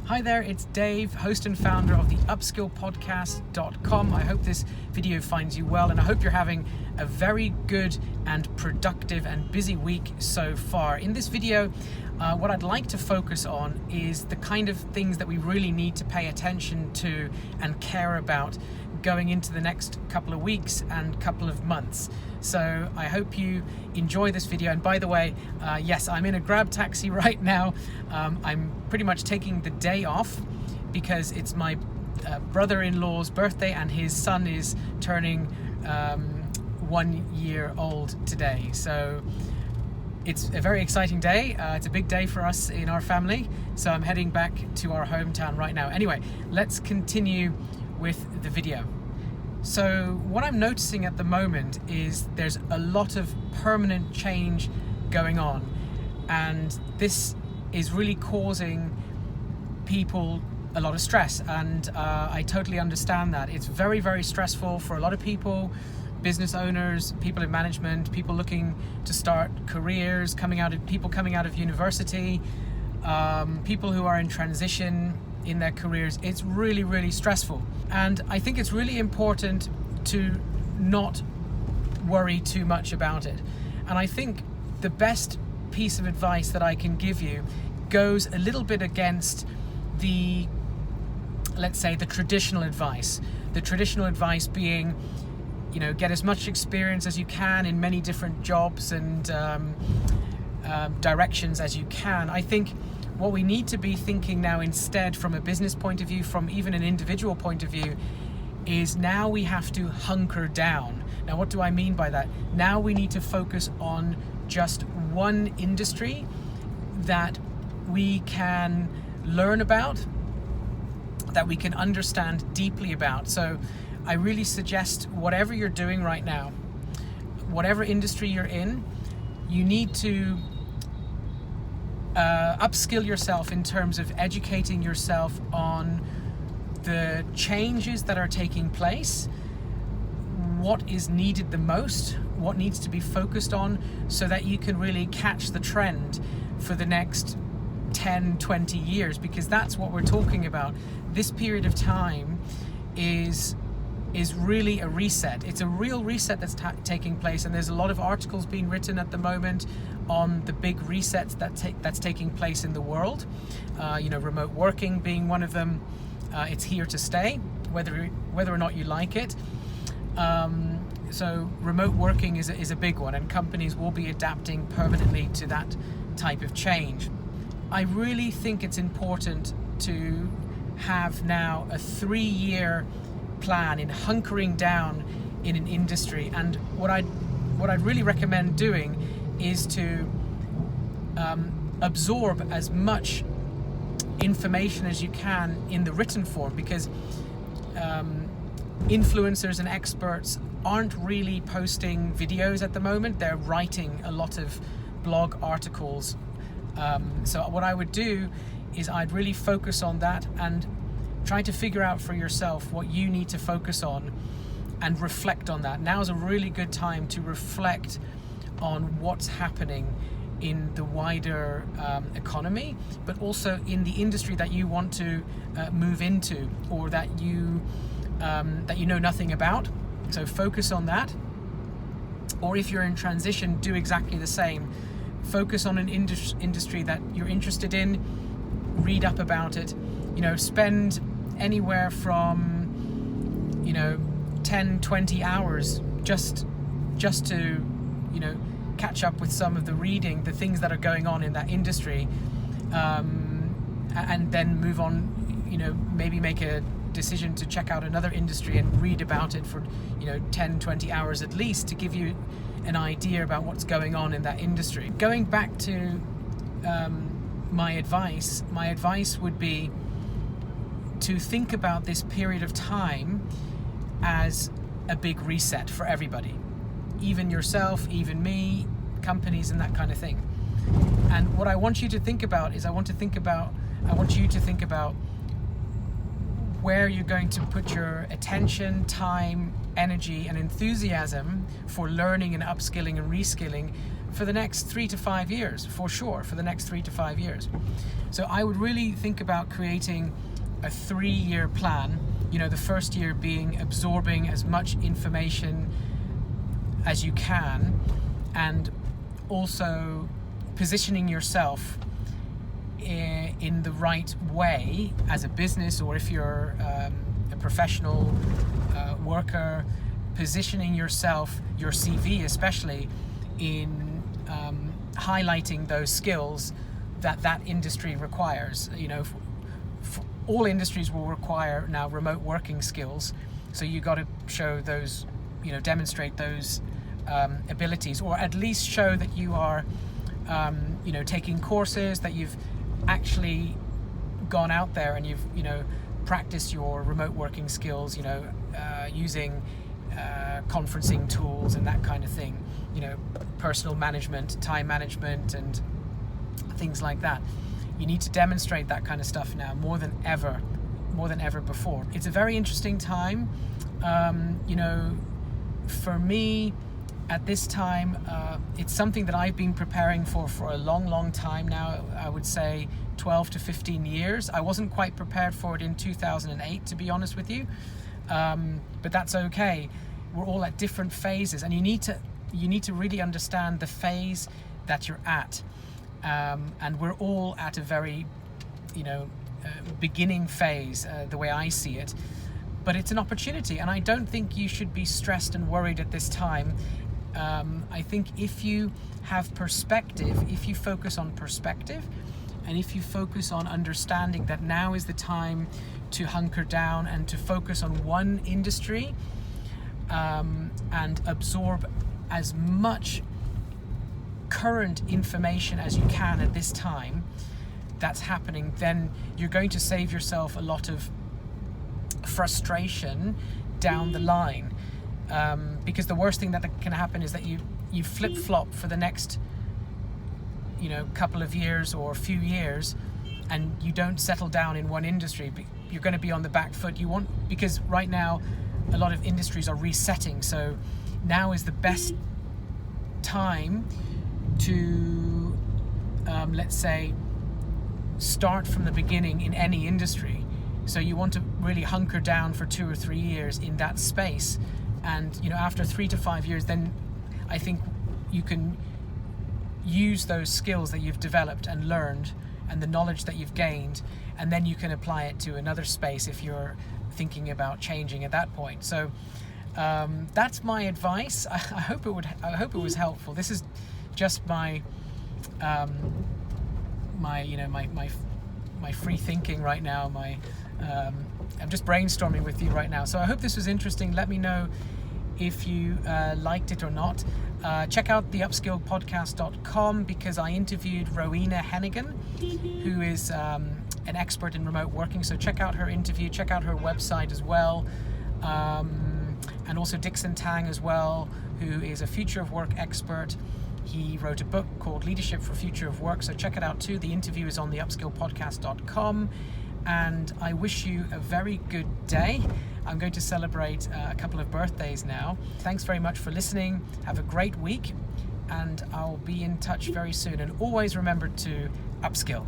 Hi there, it's Dave, host and founder of the upskillpodcast.com. I hope this video finds you well, and I hope you're having a very good and productive and busy week so far. In this video, what I'd like to focus on is the kind of things that we really need to pay attention to and care about going into the next couple of weeks and couple of months. So I hope you enjoy this video. And by the way, yes, I'm in a Grab taxi right now. I'm pretty much taking the day off because it's my brother-in-law's birthday and his son is turning 1 year old today. So it's a very exciting day. It's a big day for us in our family. So I'm heading back to our hometown right now. Anyway, let's continue with the video. So what I'm noticing at the moment is there's a lot of permanent change going on, and this is really causing people a lot of stress, and I totally understand that. It's very, very stressful for a lot of people, business owners, people in management, people looking to start careers, people coming out of university, people who are in transition in their careers. It's really, really stressful. And I think it's really important to not worry too much about it. And I think the best piece of advice that I can give you goes a little bit against the, let's say, the traditional advice. The traditional advice being, you know, get as much experience as you can in many different jobs and directions as you can. I think what we need to be thinking now instead, from a business point of view, from even an individual point of view, is now we have to hunker down. Now, what do I mean by that? Now we need to focus on just one industry that we can learn about, that we can understand deeply about. So I really suggest, whatever you're doing right now, whatever industry you're in, you need to upskill yourself in terms of educating yourself on the changes that are taking place, what is needed the most, what needs to be focused on, so that you can really catch the trend for the next 10, 20 years, because that's what we're talking about. This period of time is really a reset. It's a real reset that's taking place, and there's a lot of articles being written at the moment on the big resets that's taking place in the world. Remote working being one of them. It's here to stay, whether or not you like it. So remote working is a big one, and companies will be adapting permanently to that type of change. I really think it's important to have now a 3-year plan in hunkering down in an industry. And what I'd really recommend doing is to absorb as much information as you can in the written form, because influencers and experts aren't really posting videos at the moment. They're writing a lot of blog articles. So what I would do is I'd really focus on that and try to figure out for yourself what you need to focus on and reflect on that. Now is a really good time to reflect on what's happening in the wider economy, but also in the industry that you want to move into, or that you know nothing about. So focus on that. Or if you're in transition, do exactly the same. Focus on an industry that you're interested in, read up about it, spend anywhere from 10, 20 hours just to catch up with some of the reading, the things that are going on in that industry, and then move on, maybe make a decision to check out another industry and read about it for 10, 20 hours at least, to give you an idea about what's going on in that industry. Going back to my advice would be to think about this period of time as a big reset for everybody, even yourself, even me, companies, and that kind of thing. And what I want you to think about is I want you to think about where you're going to put your attention, time, energy, and enthusiasm for learning and upskilling and reskilling for the next 3 to 5 years, for sure, for the next 3 to 5 years. So I would really think about creating a 3-year plan. The first year being absorbing as much information as you can, and also positioning yourself in the right way as a business, or if you're a professional worker, positioning yourself, your CV especially, in highlighting those skills that industry requires. All industries will require now remote working skills, so you got to show those, demonstrate those abilities, or at least show that you are taking courses, that you've actually gone out there and you've practiced your remote working skills, using conferencing tools and that kind of thing, personal management, time management, and things like that. You need to demonstrate that kind of stuff now more than ever before. It's a very interesting time. For me at this time, it's something that I've been preparing for a long time now. I would say 12 to 15 years. I wasn't quite prepared for it in 2008, to be honest with you, but that's okay. We're all at different phases, and you need to really understand the phase that you're at, and we're all at a very beginning phase, the way I see it. But it's an opportunity, and I don't think you should be stressed and worried at this time. I think if you have perspective, if you focus on perspective, and if you focus on understanding that now is the time to hunker down and to focus on one industry, and absorb as much current information as you can at this time that's happening, then you're going to save yourself a lot of frustration down the line, because the worst thing that can happen is that you flip-flop for the next couple of years or few years, and you don't settle down in one industry. You're going to be on the back foot. Because right now a lot of industries are resetting, so now is the best time to let's say start from the beginning in any industry. So you want to really hunker down for 2 or 3 years in that space, and after 3 to 5 years, then I think you can use those skills that you've developed and learned, and the knowledge that you've gained, and then you can apply it to another space if you're thinking about changing at that point. So that's my advice. I hope it was helpful. This is just my free thinking right now. I'm just brainstorming with you right now. So I hope this was interesting. Let me know if you liked it or not. Check out the upskillpodcast.com, because I interviewed Rowena Hennigan, who is an expert in remote working. So check out her interview, check out her website as well. And also Dixon Tang as well, who is a future of work expert. He wrote a book called Leadership for Future of Work, so check it out too. The interview is on the upskillpodcast.com. And I wish you a very good day. I'm going to celebrate a couple of birthdays now. Thanks very much for listening. Have a great week, and I'll be in touch very soon. And always remember to upskill.